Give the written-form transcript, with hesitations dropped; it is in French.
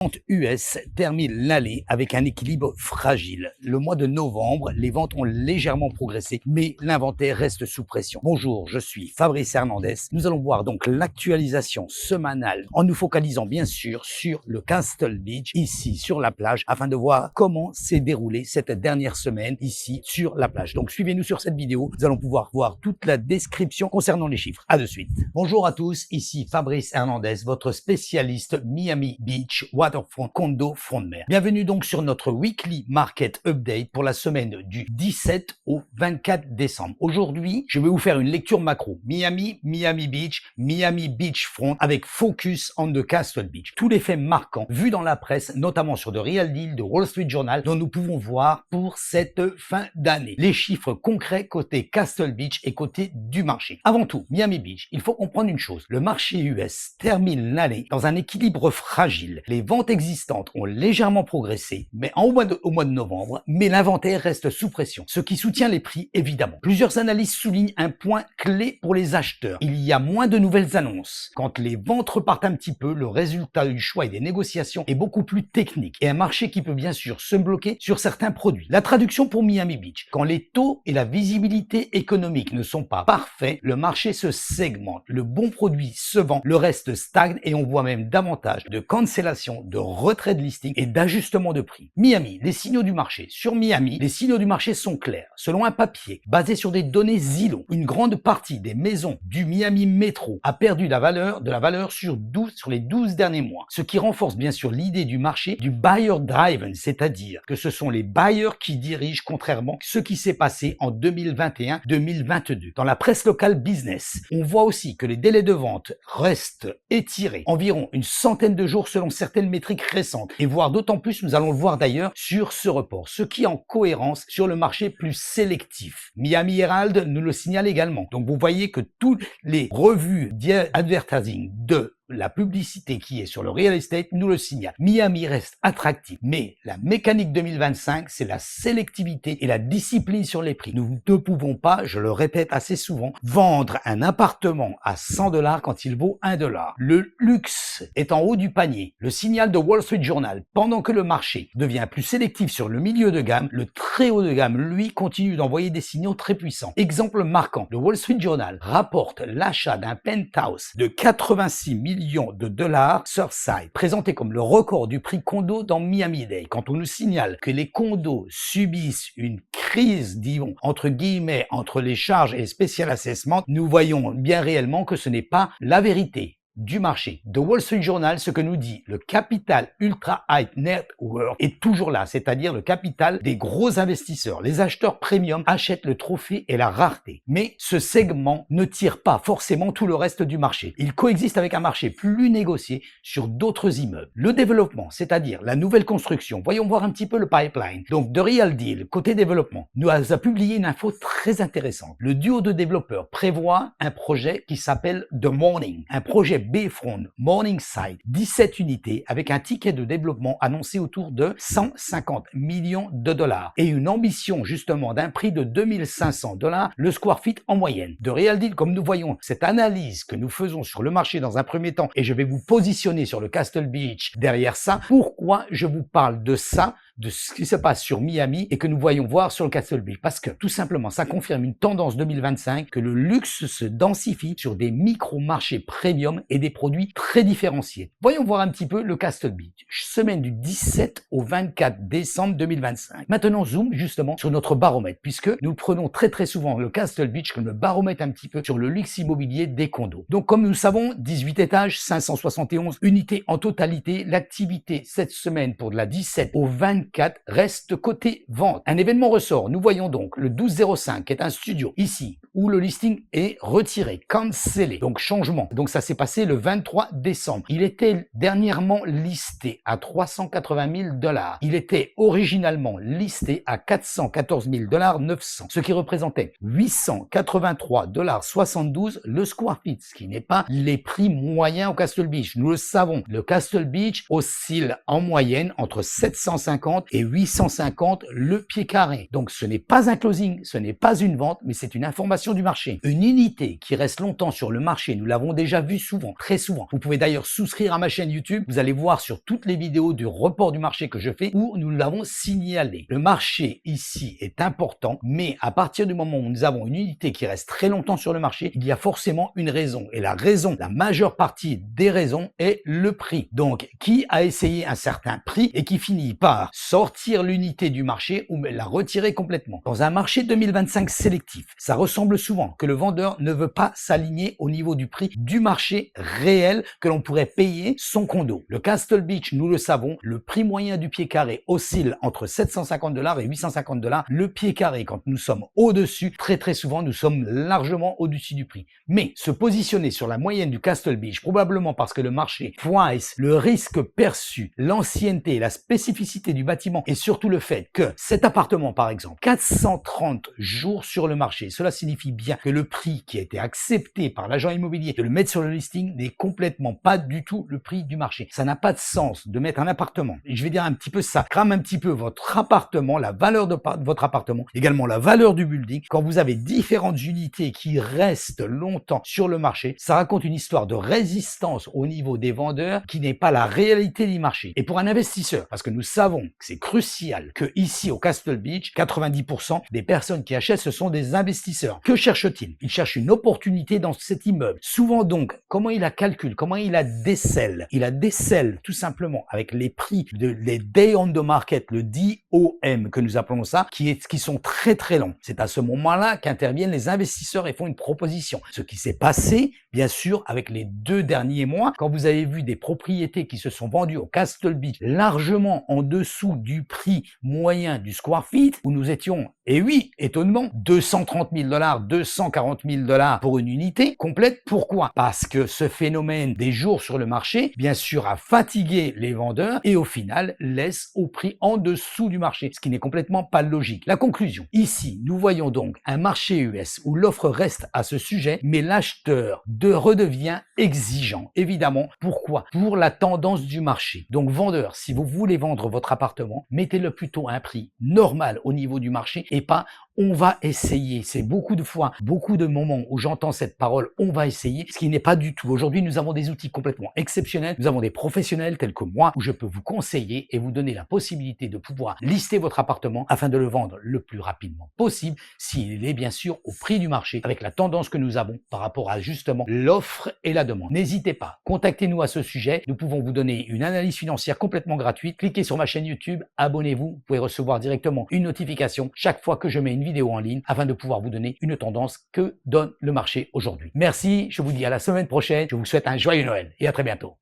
Vente US termine l'année avec un équilibre fragile. Le mois de novembre, les ventes ont légèrement progressé, mais l'inventaire reste sous pression. Bonjour, je suis Fabrice Hernandez. Nous allons voir donc l'actualisation semanale en nous focalisant bien sûr sur le Castle Beach, ici sur la plage, afin de voir comment s'est déroulée cette dernière semaine ici sur la plage. Donc suivez-nous sur cette vidéo, nous allons pouvoir voir toute la description concernant les chiffres. À de suite. Bonjour à tous, ici Fabrice Hernandez, votre spécialiste Miami Beach, Waterfront, condo, front de mer. Bienvenue donc sur notre Weekly Market Update pour la semaine du 17 au 24 décembre. Aujourd'hui, je vais vous faire une lecture macro. Miami, Miami Beach Front avec focus on the Castle Beach. Tous les faits marquants vus dans la presse, notamment sur The Real Deal, de Wall Street Journal, dont nous pouvons voir pour cette fin d'année. Les chiffres concrets côté Castle Beach et côté du marché. Avant tout, Miami Beach, il faut comprendre une chose. Le marché US termine l'année dans un équilibre fragile. Les ventes existantes ont légèrement progressé, mais au mois de novembre, mais l'inventaire reste sous pression, ce qui soutient les prix évidemment. Plusieurs analystes soulignent un point clé pour les acheteurs. Il y a moins de nouvelles annonces. Quand les ventes repartent un petit peu, le résultat du choix et des négociations est beaucoup plus technique et un marché qui peut bien sûr se bloquer sur certains produits. La traduction pour Miami Beach: quand les taux et la visibilité économique ne sont pas parfaits, le marché se segmente. Le bon produit se vend, le reste stagne et on voit même davantage de cancellations, de retrait de listing et d'ajustement de prix. Miami, les signaux du marché. Sur Miami, les signaux du marché sont clairs. Selon un papier basé sur des données Zillow, une grande partie des maisons du Miami Metro a perdu de la valeur sur les 12 derniers mois. Ce qui renforce bien sûr l'idée du marché du buyer driven, c'est-à-dire que ce sont les bailleurs qui dirigent, contrairement à ce qui s'est passé en 2021-2022. Dans la presse locale business, on voit aussi que les délais de vente restent étirés, environ une centaine de jours selon certaines métriques récentes, et voire d'autant plus, nous allons le voir d'ailleurs, sur ce report, ce qui est en cohérence sur le marché plus sélectif. Miami Herald nous le signale également. Donc vous voyez que toutes les revues d'advertising de la publicité qui est sur le real estate nous le signale. Miami reste attractif, mais la mécanique 2025, c'est la sélectivité et la discipline sur les prix. Nous ne pouvons pas, je le répète assez souvent, vendre un appartement à 100 $ quand il vaut 1 $. Le luxe est en haut du panier. Le signal de Wall Street Journal, pendant que le marché devient plus sélectif sur le milieu de gamme, le très haut de gamme, lui, continue d'envoyer des signaux très puissants. Exemple marquant, le Wall Street Journal rapporte l'achat d'un penthouse de 86 millions de dollars Surfside, présenté comme le record du prix condo dans Miami-Dade. Quand on nous signale que les condos subissent une crise, disons, entre guillemets, entre les charges et les special assessments, nous voyons bien réellement que ce n'est pas la vérité du marché. The Wall Street Journal, ce que nous dit le capital ultra high net worth est toujours là, c'est-à-dire le capital des gros investisseurs. Les acheteurs premium achètent le trophée et la rareté. Mais ce segment ne tire pas forcément tout le reste du marché. Il coexiste avec un marché plus négocié sur d'autres immeubles. Le développement, c'est-à-dire la nouvelle construction. Voyons voir un petit peu le pipeline. Donc, The Real Deal, côté développement, nous a publié une info très intéressante. Le duo de développeurs prévoit un projet qui s'appelle The Morning, un projet Bayfront Morningside, 17 unités avec un ticket de développement annoncé autour de 150 millions de dollars et une ambition justement d'un prix de 2500 $ le square feet en moyenne. De Real Deal, comme nous voyons cette analyse que nous faisons sur le marché dans un premier temps, et je vais vous positionner sur le Castle Beach derrière ça. Pourquoi je vous parle de ça, de ce qui se passe sur Miami et que nous voyons voir sur le Castle Beach? Parce que tout simplement, ça confirme une tendance 2025 que le luxe se densifie sur des micro-marchés premium et des produits très différenciés. Voyons voir un petit peu le Castle Beach, semaine du 17 au 24 décembre 2025. Maintenant, zoom justement sur notre baromètre, puisque nous prenons très souvent le Castle Beach comme le baromètre un petit peu sur le luxe immobilier des condos. Donc comme nous savons, 18 étages, 571 unités en totalité. L'activité cette semaine pour de la 17 au 24 reste côté vente. Un événement ressort. Nous voyons donc le 1205 qui est un studio ici où le listing est retiré, cancellé, donc changement. Donc ça s'est passé le 23 décembre. Il était dernièrement listé à 380 000 $. Il était originalement listé à 414 000 900, ce qui représentait 883,72 $ le square feet, ce qui n'est pas les prix moyens au Castle Beach. Nous le savons, le Castle Beach oscille en moyenne entre 750 et 850 le pied carré. Donc ce n'est pas un closing, ce n'est pas une vente, mais c'est une information conservation du marché. Une unité qui reste longtemps sur le marché, nous l'avons déjà vu souvent, très souvent. Vous pouvez d'ailleurs souscrire à ma chaîne YouTube. Vous allez voir sur toutes les vidéos du report du marché que je fais où nous l'avons signalé. Le marché ici est important, mais à partir du moment où nous avons une unité qui reste très longtemps sur le marché, il y a forcément une raison. Et la raison, la majeure partie des raisons est le prix. Donc, qui a essayé un certain prix et qui finit par sortir l'unité du marché ou la retirer complètement. Dans un marché 2025 sélectif, ça ressemble souvent que le vendeur ne veut pas s'aligner au niveau du prix du marché réel que l'on pourrait payer son condo. Le Castle Beach, nous le savons, le prix moyen du pied carré oscille entre 750 $ et 850 $. Le pied carré, quand nous sommes au-dessus, très souvent, nous sommes largement au-dessus du prix. Mais se positionner sur la moyenne du Castle Beach, probablement parce que le marché price le risque perçu, l'ancienneté, la spécificité du bâtiment et surtout le fait que cet appartement, par exemple, 430 jours sur le marché, cela signifie bien que le prix qui a été accepté par l'agent immobilier de le mettre sur le listing n'est complètement pas du tout le prix du marché. Ça n'a pas de sens de mettre un appartement, et je vais dire un petit peu ça, crame un petit peu votre appartement, la valeur de votre appartement, également la valeur du building. Quand vous avez différentes unités qui restent longtemps sur le marché, ça raconte une histoire de résistance au niveau des vendeurs qui n'est pas la réalité du marché. Et pour un investisseur, parce que nous savons que c'est crucial que ici au Castle Beach, 90% des personnes qui achètent, ce sont des investisseurs. Que cherchent-ils? Ils cherchent une opportunité dans cet immeuble. Souvent donc, comment il la calcule? Comment il la décèle? Il la décèle tout simplement avec les prix les day on the market, le DOM que nous appelons ça, qui sont très longs. C'est à ce moment-là qu'interviennent les investisseurs et font une proposition. Ce qui s'est passé, bien sûr, avec les 2 derniers mois, quand vous avez vu des propriétés qui se sont vendues au Castle Beach largement en dessous du prix moyen du square feet, où nous étions, et oui, étonnement, 230 000 $, 240 000 $ pour une unité complète. Pourquoi? Parce que ce phénomène des jours sur le marché, bien sûr, a fatigué les vendeurs et au final laisse au prix en dessous du marché, ce qui n'est complètement pas logique. La conclusion, ici, nous voyons donc un marché US où l'offre reste à ce sujet, mais l'acheteur redevient exigeant. Évidemment, pourquoi? Pour la tendance du marché. Donc vendeur, si vous voulez vendre votre appartement, mettez-le plutôt à un prix normal au niveau du marché et pas on va essayer. C'est beaucoup de fois, beaucoup de moments où j'entends cette parole, on va essayer, ce qui n'est pas du tout. Aujourd'hui, nous avons des outils complètement exceptionnels. Nous avons des professionnels tels que moi où je peux vous conseiller et vous donner la possibilité de pouvoir lister votre appartement afin de le vendre le plus rapidement possible s'il est bien sûr au prix du marché avec la tendance que nous avons par rapport à justement l'offre et la demande. N'hésitez pas, contactez-nous à ce sujet. Nous pouvons vous donner une analyse financière complètement gratuite. Cliquez sur ma chaîne YouTube, abonnez-vous. Vous pouvez recevoir directement une notification chaque fois que je mets une vidéo en ligne afin de pouvoir vous donner une tendance que donne le marché aujourd'hui. Merci, je vous dis à la semaine prochaine. Je vous souhaite un joyeux Noël et à très bientôt.